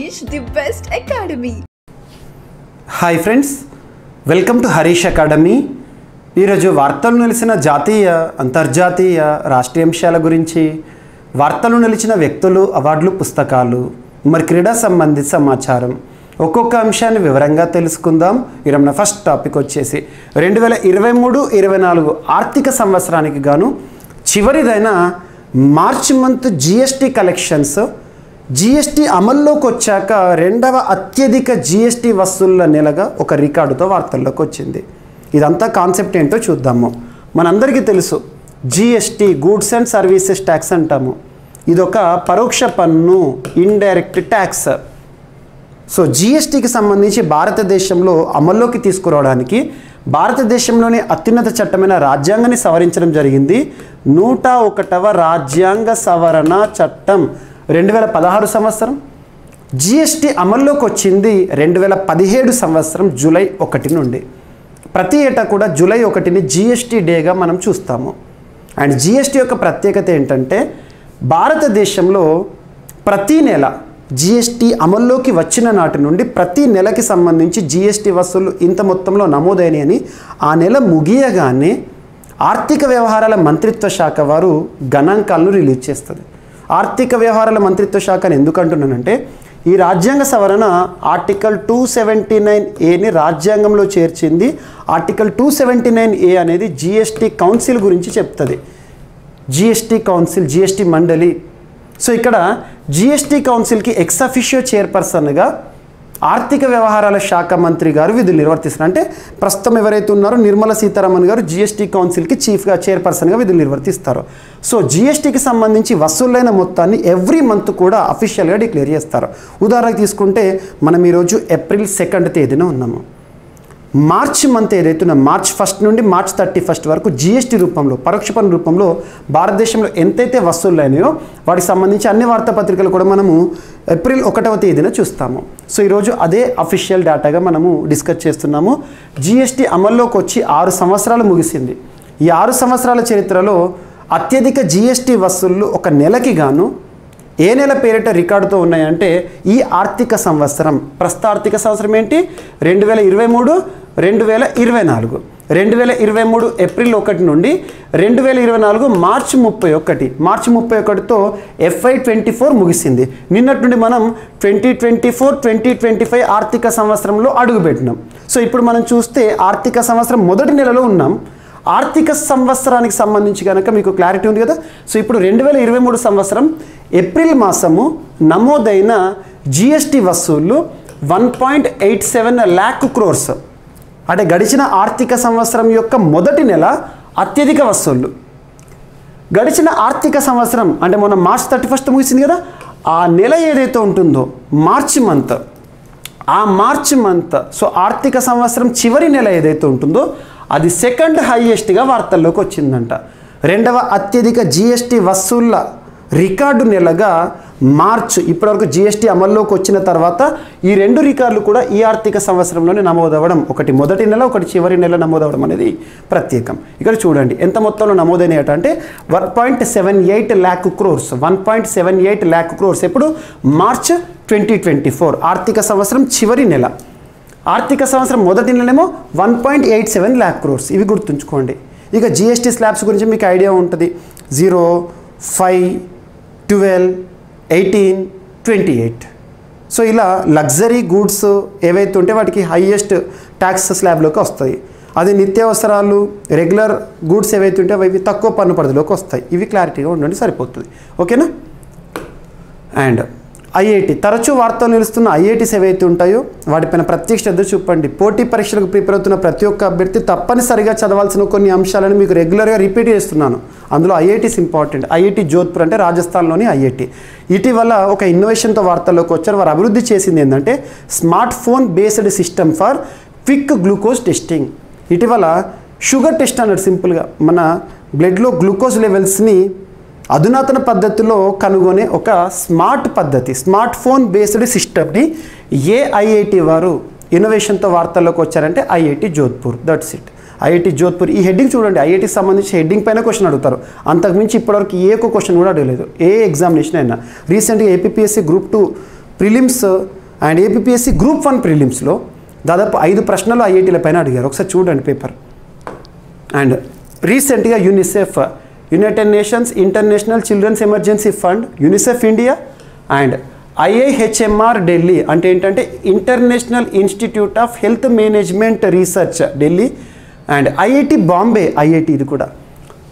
Harish, the best academy. Hi friends, welcome to Harish academy. ఈరోజు వార్తలు నిలిచిన జాతీయ అంతర్జాతీయ రాష్ట్రీయ అంశాల గురించి, వార్తలు నిలిచిన వ్యక్తులు, అవార్డులు, పుస్తకాలు, మరి క్రీడా సంబంధిత సమాచారం, ఒక్కొక్క అంశాన్ని వివరంగా తెలుసుకుందాం. ఈరోజు మన ఫస్ట్ టాపిక్ వచ్చేసి 2023-24 ఆర్థిక సంవత్సరానికి గాను చివరిదైన March month GST collections, GST అమల్లోకి వచ్చాక రెండవ అత్యధిక జిఎస్టీ వసూళ్ల నెలగా ఒక రికార్డుతో వార్తల్లోకి వచ్చింది. ఇదంతా కాన్సెప్ట్ ఏంటో చూద్దాము. మనందరికీ తెలుసు, GST goods and services tax అంటాము. ఇదొక పరోక్ష పన్ను, ఇండైరెక్ట్ ట్యాక్స్. సో జిఎస్టీకి సంబంధించి భారతదేశంలో అమల్లోకి తీసుకురావడానికి భారతదేశంలోని అత్యున్నత చట్టమైన రాజ్యాంగాన్ని సవరించడం జరిగింది. 101వ రాజ్యాంగ సవరణ చట్టం 2016 సంవత్సరం. జిఎస్టీ అమల్లోకి వచ్చింది 2017 సంవత్సరం జూలై 1 నుండి. ప్రతి ఏటా కూడా జూలై 1ని జిఎస్టీ డేగా మనం చూస్తాము. అండ్ జిఎస్టీ యొక్క ప్రత్యేకత ఏంటంటే, భారతదేశంలో ప్రతి నెల జిఎస్టీ అమల్లోకి వచ్చిన నాటి నుండి ప్రతి నెలకి సంబంధించి జిఎస్టీ వసూళ్లు ఇంత మొత్తంలో నమోదైనవి అని ఆ నెల ముగియగానే ఆర్థిక వ్యవహారాల మంత్రిత్వ శాఖ వారు గణాంకాలను రిలీజ్ చేస్తుంది. ఆర్థిక వ్యవహారాల మంత్రిత్వ శాఖని ఎందుకు అంటున్నానంటే, ఈ రాజ్యాంగ సవరణ ఆర్టికల్ 279A రాజ్యాంగంలో చేర్చింది. ఆర్టికల్ 279A అనేది జిఎస్టీ కౌన్సిల్ గురించి చెప్తుంది. జిఎస్టీ కౌన్సిల్, జిఎస్టీ మండలి. సో ఇక్కడ జిఎస్టీ కౌన్సిల్కి ఎక్స్ అఫిషియో చైర్పర్సన్గా ఆర్థిక వ్యవహారాల శాఖ మంత్రి గారు విధులు నిర్వర్తిస్తారు. అంటే ప్రస్తుతం ఎవరైతే ఉన్నారో నిర్మలా సీతారామన్ గారు జిఎస్టీ కౌన్సిల్కి చీఫ్గా, చైర్పర్సన్గా విధులు నిర్వర్తిస్తారు. సో జిఎస్టీకి సంబంధించి వసూలైన మొత్తాన్ని ఎవ్రీ మంత్ కూడా అఫీషియల్గా డిక్లేర్ చేస్తారు. ఉదాహరణకు తీసుకుంటే మనం ఈరోజు ఏప్రిల్ 2వ తేదీన ఉన్నాము. మార్చ్ మంత్ ఏదైతే ఉన్నా, మార్చ్ 1 నుండి మార్చ్ 31 వరకు జిఎస్టీ రూపంలో, పరోక్ష పన్ను రూపంలో భారతదేశంలో ఎంతైతే వసూళ్ళు అయినాయో వాటికి సంబంధించి అన్ని వార్తాపత్రికలు కూడా మనము ఏప్రిల్ 1వ తేదీన చూస్తాము. సో ఈరోజు అదే అఫీషియల్ డేటాగా మనము డిస్కస్ చేస్తున్నాము. జిఎస్టీ అమల్లోకి వచ్చి 6 సంవత్సరాలు ముగిసింది. ఈ 6 సంవత్సరాల చరిత్రలో అత్యధిక జిఎస్టీ వసూళ్లు ఒక నెలకి గాను ఏ నెల పేరిట రికార్డుతో ఉన్నాయంటే, ఈ ఆర్థిక సంవత్సరం, ప్రస్తుత ఆర్థిక సంవత్సరం ఏంటి, 2023-2024. 2023 ఏప్రిల్ 1 నుండి 2024 మార్చి 31. మార్చి 31తో FY24 ముగిసింది. నిన్నటి నుండి మనం 2024-2025 ఆర్థిక సంవత్సరంలో అడుగుపెట్టినాం. సో ఇప్పుడు మనం చూస్తే ఆర్థిక సంవత్సరం మొదటి నెలలో ఉన్నాం. ఆర్థిక సంవత్సరానికి సంబంధించి కనుక మీకు క్లారిటీ ఉంది కదా. సో ఇప్పుడు 2023 సంవత్సరం ఏప్రిల్ మాసము నమోదైన జిఎస్టీ వసూళ్లు 1.87 lakh crores. అంటే గడిచిన ఆర్థిక సంవత్సరం యొక్క మొదటి నెల అత్యధిక వసూళ్లు. గడిచిన ఆర్థిక సంవత్సరం అంటే మొన్న మార్చ్ 31 ముగిసింది కదా, ఆ నెల ఏదైతే ఉంటుందో మార్చి మంత్, ఆ మార్చ్ మంత్, సో ఆర్థిక సంవత్సరం చివరి నెల ఏదైతే ఉంటుందో అది సెకండ్ హైయెస్ట్గా వార్తల్లోకి వచ్చిందంట. రెండవ అత్యధిక జిఎస్టీ వసూళ్ల రికార్డు నెలగా మార్చ్, ఇప్పటివరకు జిఎస్టీ అమల్లోకి వచ్చిన తర్వాత ఈ 2 రికార్డులు కూడా ఈ ఆర్థిక సంవత్సరంలోనే నమోదవ్వడం, ఒకటి మొదటి నెల, ఒకటి చివరి నెల నమోదవడం అనేది ప్రత్యేకం. ఇక్కడ చూడండి ఎంత మొత్తంలో నమోదైనట అంటే 1.78 lakh crores. 1.78 lakh crores ఎప్పుడు, మార్చ్ 2024 ఆర్థిక సంవత్సరం చివరి నెల. ఆర్థిక సంవత్సరం మొదటి నెలేమో 1.87 lakh crores. ఇవి గుర్తుంచుకోండి. ఇక జిఎస్టీ స్లాబ్స్ గురించి మీకు ఐడియా ఉంటుంది. 0, 5, 12, 18, 28. సో ఇలా లగ్జరీ గూడ్స్ ఏవైతే ఉంటే వాటికి హైయెస్ట్ ట్యాక్స్ స్లాబ్లోకి వస్తాయి. అది నిత్యావసరాలు, రెగ్యులర్ గూడ్స్ ఏవైతే ఉంటే అవి తక్కువ పన్ను పరిధిలోకి వస్తాయి. ఇవి క్లారిటీగా ఉండండి, సరిపోతుంది. ఓకేనా. అండ్ ఐఐటి, తరచూ వార్తలు నిలుస్తున్న ఐఐటీస్ ఏవైతే ఉంటాయో వాటిపైన ప్రత్యేక శ్రద్ధ చూపండి. పోటీ పరీక్షలకు ప్రిపేర్ అవుతున్న ప్రతి ఒక్క అభ్యర్థి తప్పనిసరిగా చదవాల్సిన కొన్ని అంశాలను మీకు రెగ్యులర్గా రిపీట్ చేస్తున్నాను. అందులో ఐఐటీస్ ఇంపార్టెంట్. ఐఐటి జోధ్పూర్ అంటే రాజస్థాన్లోని ఐఐటి. ఇటీవల ఒక ఇన్నోవేషన్తో వార్తల్లోకి వచ్చారు. వారు అభివృద్ధి చేసింది ఏంటంటే smart phone based system for quick glucose testing. ఇటీవల షుగర్ టెస్ట్ అన్నట్టు సింపుల్గా మన బ్లడ్లో గ్లూకోజ్ లెవెల్స్ని అధునాతన పద్ధతిలో కనుగొనే ఒక స్మార్ట్ పద్ధతి, స్మార్ట్ ఫోన్ బేస్డ్ సిస్టమ్ని ఐఐటి వారు ఇన్నోవేషన్తో వార్తల్లోకి వచ్చారంటే IIT Jodhpur. That's it. IIT Jodhpur. ఈ హెడ్డింగ్ చూడండి, ఐఐటికి సంబంధించి హెడ్డింగ్ పైన క్వశ్చన్ అడుగుతారు. అంతకుమించి ఇప్పటివరకు ఏ క్వశ్చన్ కూడా అడగలేదు ఏ ఎగ్జామినేషన్ అయినా. రీసెంట్గా APSC group 2 prelims and APSC group 1 ప్రిలిమ్స్లో దాదాపు 5 ప్రశ్నలు ఐఐటీల పైన అడిగారు. ఒకసారి చూడండి పేపర్. అండ్ రీసెంట్గా UNICEF, united nations international children's emergency fund, UNICEF India and IIHMR Delhi అంటే ఏంటంటే international institute of health management research Delhi and IIT Bombay, IIT ఇది కూడా,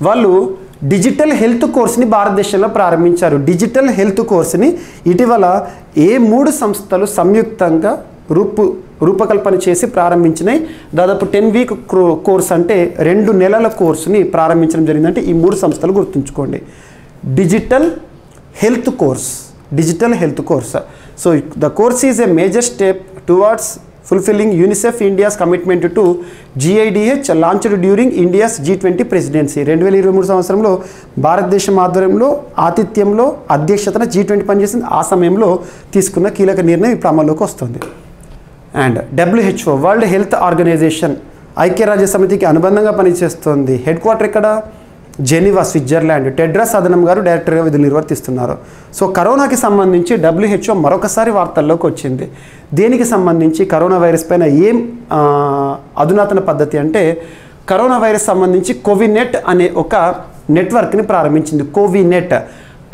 వాళ్ళు డిజిటల్ హెల్త్ కోర్స్ని భారతదేశంలో ప్రారంభించారు. డిజిటల్ హెల్త్ కోర్స్ని ఇటీవల ఏ 3 సంస్థలు సంయుక్తంగా రూపకల్పన చేసి ప్రారంభించినాయి. దాదాపు 10 వీక్ కోర్స్ అంటే 2 నెలల కోర్సుని ప్రారంభించడం జరిగిందంటే ఈ 3 సంస్థలు గుర్తుంచుకోండి. Digital health course, digital health course. So the course is a major step towards fulfilling UNICEF India's commitment to GIDH launched during India's G20 presidency. 2023 సంవత్సరంలో భారతదేశం ఆధ్వర్యంలో ఆతిథ్యంలో అధ్యక్షతన G20 పనిచేసింది. ఆ సమయంలో తీసుకున్న కీలక నిర్ణయం ఇప్పుడు అమల్లోకి వస్తుంది. And WHO world health organisation ఐక్యరాజ్య సమితికి అనుబంధంగా పనిచేస్తుంది. హెడ్ క్వార్టర్ ఇక్కడ జెనీవా, స్విట్జర్లాండ్. టెడ్రాస్ అదనం గారు డైరెక్టర్గా విధులు నిర్వర్తిస్తున్నారు. సో కరోనాకి సంబంధించి WHO మరొకసారి వార్తల్లోకి వచ్చింది. దేనికి సంబంధించి కరోనా వైరస్ పైన ఏం అధునాతన పద్ధతి అంటే కరోనా వైరస్ సంబంధించి కోవినెట్ అనే ఒక నెట్వర్క్ని ప్రారంభించింది. కోవినెట్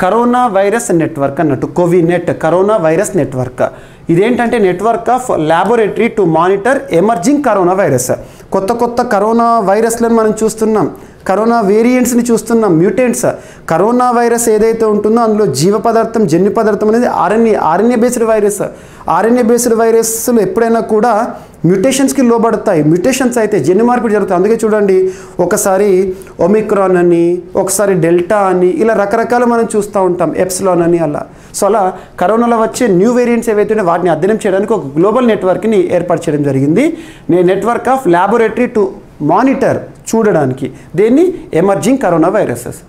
కరోనా వైరస్ నెట్వర్క్ అన్నట్టు. కోవినెట్ కరోనా వైరస్ నెట్వర్క్. ఇదేంటంటే network of laboratory to monitor emerging corona virus. కొత్త కొత్త కరోనా వైరస్లను మనం చూస్తున్నాం, కరోనా వేరియంట్స్ని చూస్తున్నాం, మ్యూటెంట్స్. కరోనా వైరస్ ఏదైతే ఉంటుందో అందులో జీవ పదార్థం, జన్యు పదార్థం అనేది RNA based virus. RNA based వైరస్లు ఎప్పుడైనా కూడా మ్యూటేషన్స్కి లోబడతాయి. మ్యూటేషన్స్ అయితే జన్యు మార్పిడి జరుగుతుంది. అందుకే చూడండి, ఒకసారి ఒమిక్రాన్ అని, ఒకసారి డెల్టా అని, ఇలా రకరకాలు మనం చూస్తూ ఉంటాం, ఎప్సిలాన్ అని అలా. సో అలా కరోనాలో వచ్చే న్యూ వేరియంట్స్ ఏవైతే వాటిని అధ్యయనం చేయడానికి ఒక గ్లోబల్ నెట్వర్క్ని ఏర్పాటు చేయడం జరిగింది. Network of laboratory to monitor, చూడడానికి, దేన్ని ఎమర్జింగ్ కరోనా వైరసెస్.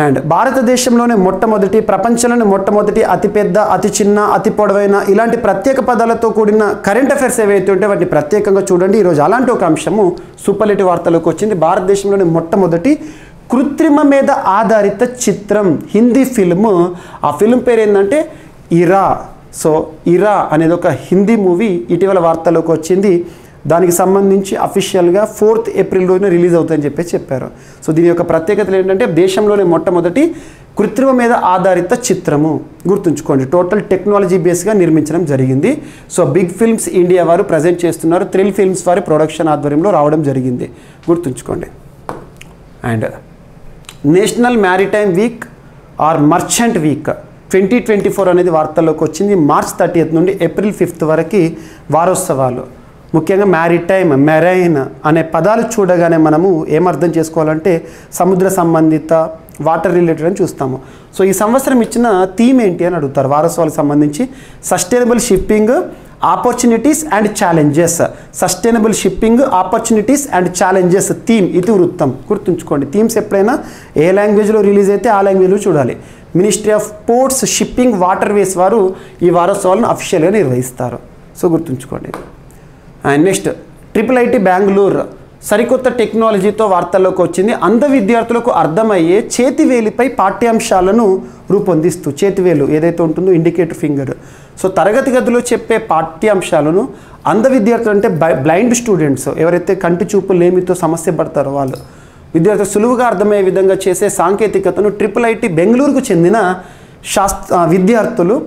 అండ్ భారతదేశంలోనే మొట్టమొదటి, ప్రపంచంలోనే మొట్టమొదటి, అతిపెద్ద, అతి చిన్న, అతి పొడవైన ఇలాంటి ప్రత్యేక పదాలతో కూడిన కరెంట్ అఫైర్స్ ఏవైతే ఉంటే వాటిని ప్రత్యేకంగా చూడండి. ఈరోజు అలాంటి ఒక అంశము సూపర్లేటివ్ వార్తలోకి వచ్చింది. భారతదేశంలోనే మొట్టమొదటి కృత్రిమ మీద ఆధారిత చిత్రం, హిందీ ఫిల్మ్. ఆ ఫిల్మ్ పేరు ఏంటంటే ఇరా. సో ఇరా అనేది ఒక హిందీ మూవీ ఇటీవల వార్తలోకి వచ్చింది. దానికి సంబంధించి అఫీషియల్గా 4th ఏప్రిల్ రోజున రిలీజ్ అవుతుందని చెప్పారు. సో దీని యొక్క ప్రత్యేకతలు ఏంటంటే దేశంలోనే మొట్టమొదటి కృత్రిమ మీద ఆధారిత చిత్రము. గుర్తుంచుకోండి, టోటల్ టెక్నాలజీ బేస్గా నిర్మించడం జరిగింది. సో బిగ్ ఫిల్మ్స్ ఇండియా వారు ప్రజెంట్ చేస్తున్నారు. థ్రిల్ ఫిల్మ్స్ వారి ప్రొడక్షన్ ఆధ్వర్యంలో రావడం జరిగింది. గుర్తుంచుకోండి. And national maritime week or merchant week 2024 అనేది వార్తల్లోకి వచ్చింది. మార్చ్ 30th నుండి ఏప్రిల్ 5th వరకు వారోత్సవాలు. ముఖ్యంగా మ్యారిటైమ్, మెరైన్ అనే పదాలు చూడగానే మనము ఏమర్థం చేసుకోవాలంటే సముద్ర సంబంధిత, వాటర్ రిలేటెడ్ అని చూస్తాము. సో ఈ సంవత్సరం ఇచ్చిన థీమ్ ఏంటి అని అడుగుతారు వారోత్సవాలకు సంబంధించి. Sustainable shipping, opportunities and challenges. Sustainable shipping, opportunities and challenges theme, ఇతివృత్తం. గుర్తుంచుకోండి, థీమ్స్ ఎప్పుడైనా ఏ లాంగ్వేజ్లో రిలీజ్ అయితే ఆ లాంగ్వేజ్లో చూడాలి. Ministry of ports, shipping, waterways వారు ఈ వారోత్సవాలను అఫీషియల్గా నిర్వహిస్తారు. సో గుర్తుంచుకోండి. అండ్ నెక్స్ట్ IIIT బెంగళూరు సరికొత్త టెక్నాలజీతో వార్తల్లోకి వచ్చింది. అంధ విద్యార్థులకు అర్థమయ్యే చేతివేలిపై పాఠ్యాంశాలను రూపొందిస్తూ, చేతివేలు ఏదైతే ఉంటుందో ఇండికేటర్ ఫింగర్, సో తరగతి గదిలో చెప్పే పాఠ్యాంశాలను అంధ విద్యార్థులు అంటే బ్లైండ్ స్టూడెంట్స్, ఎవరైతే కంటి చూపు లేమితో సమస్య పడతారో వాళ్ళు విద్యార్థులు సులువుగా అర్థమయ్యే విధంగా చేసే సాంకేతికతను IIIT బెంగళూరుకు చెందిన విద్యార్థులు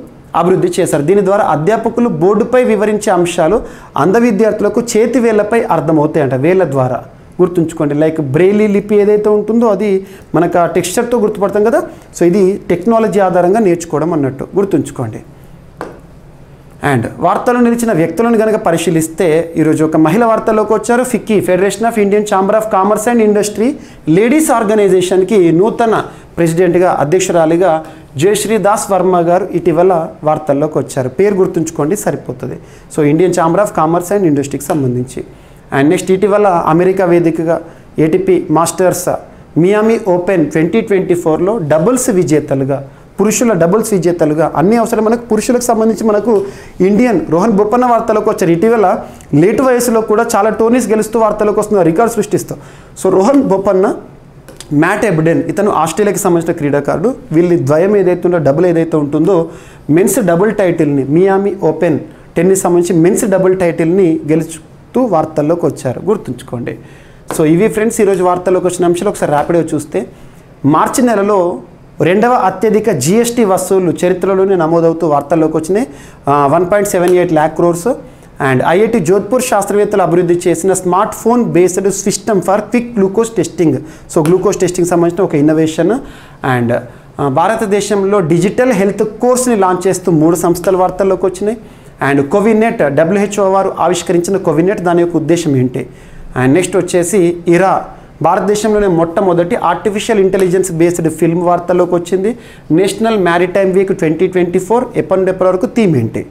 అభివృద్ధి చేశారు. దీని ద్వారా అధ్యాపకులు బోర్డుపై వివరించే అంశాలు అంధ విద్యార్థులకు చేతి వేళ్లపై అర్థమవుతాయంట, వేళ్ళ ద్వారా. గుర్తుంచుకోండి, లైక్ బ్రెయిలీ లిపి ఏదైతే ఉంటుందో అది మనకు ఆ టెక్స్చర్తో గుర్తుపడతాం కదా. సో ఇది టెక్నాలజీ ఆధారంగా నేర్చుకోవడం అన్నట్టు. గుర్తుంచుకోండి. అండ్ వార్తలు నిలిచిన వ్యక్తులను కనుక పరిశీలిస్తే ఈరోజు ఒక మహిళ వార్తల్లోకి వచ్చారు. FICCI, federation of Indian chamber of commerce and industry ladies ఆర్గనైజేషన్కి నూతన ప్రెసిడెంట్గా, అధ్యక్షురాలిగా జయశ్రీ దాస్ వర్మ గారు ఇటీవల వార్తల్లోకి వచ్చారు. పేరు గుర్తుంచుకోండి సరిపోతుంది. So Indian chamber of commerce and ఇండస్ట్రీకి సంబంధించి. అండ్ నెక్స్ట్ ఇటీవల అమెరికా వేదికగా ATP మాస్టర్స్ మియామి ఓపెన్ 2024లో డబుల్స్ విజేతలుగా, పురుషుల డబుల్స్ విజేతలుగా, అన్ని అవసరం మనకు పురుషులకు సంబంధించి మనకు ఇండియన్ రోహన్ బొప్పన్న వార్తలోకి వచ్చారు. ఇటీవల లేటు వయసులో కూడా చాలా టోర్నీస్ గెలుస్తూ వార్తలోకి వస్తున్నారు, రికార్డ్ సృష్టిస్తూ. So Rohan Bopanna Matt Ebden ఇతను ఆస్ట్రేలియాకి సంబంధించిన క్రీడాకారుడు. వీళ్ళ ద్వయం ఏదైతే ఉందో డబుల్ ఏదైతే ఉంటుందో మెన్స్ డబుల్ టైటిల్ని మియామి ఓపెన్ టెన్నిస్ సంబంధించి మెన్స్ డబుల్ టైటిల్ని గెలుచుతూ వార్తల్లోకి వచ్చారు, గుర్తుంచుకోండి. సో ఇవి ఫ్రెండ్స్ ఈరోజు వార్తల్లోకి వచ్చిన అంశాలు. ఒకసారి ర్యాపిడ్గా చూస్తే మార్చి నెలలో 2వ అత్యధిక జిఎస్టీ వసూళ్లు చరిత్రలోనే నమోదవుతూ వార్తల్లోకి వచ్చినాయి. 1.78 lakh crores. And IIT Jodhpur శాస్త్రవేత్తలు అభివృద్ధి చేసిన smart phone based system for quick glucose testing. So glucose testing సంబంధించిన ఒక ఇన్నోవేషన్. అండ్ భారతదేశంలో డిజిటల్ హెల్త్ కోర్స్ని లాంచ్ చేస్తూ 3 సంస్థల వార్తల్లోకి వచ్చినాయి. అండ్ కోవినెట్ WHO వారు ఆవిష్కరించిన కోవినెట్ దాని యొక్క ఉద్దేశం ఏంటి. అండ్ నెక్స్ట్ వచ్చేసి ఇరా భారతదేశంలోనే మొట్టమొదటి ఆర్టిఫిషియల్ ఇంటెలిజెన్స్ బేస్డ్ ఫిల్మ్ వార్తల్లోకి వచ్చింది. నేషనల్ మ్యారిటైమ్ వీక్ 2024 ఎప్పటి వరకు థీమ్ ఏంటి.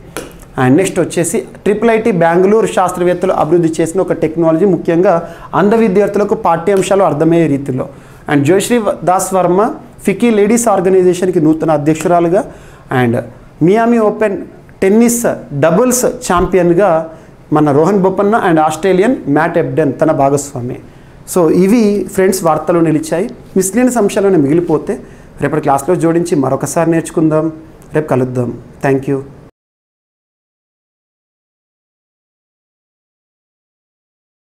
అండ్ నెక్స్ట్ వచ్చేసి IIIT బెంగళూరు శాస్త్రవేత్తలు అభివృద్ధి చేసిన ఒక టెక్నాలజీ ముఖ్యంగా అంధ విద్యార్థులకు పాఠ్యాంశాలు అర్థమయ్యే రీతిలో. అండ్ జయశ్రీ దాస్ వర్మ ఫికీ లేడీస్ ఆర్గనైజేషన్కి నూతన అధ్యక్షురాలుగా. And Miami Open tennis doubles ఛాంపియన్గా మన Rohan Bopanna and Australian Matt Ebden తన భాగస్వామి. సో ఇవి ఫ్రెండ్స్ వార్తలు నిలిచాయి. మిస్లీనియస్ అంశాలను మిగిలిపోతే రేపటి క్లాస్లో జోడించి మరొకసారి నేర్చుకుందాం. రేపు కలుద్దాం. Thank you.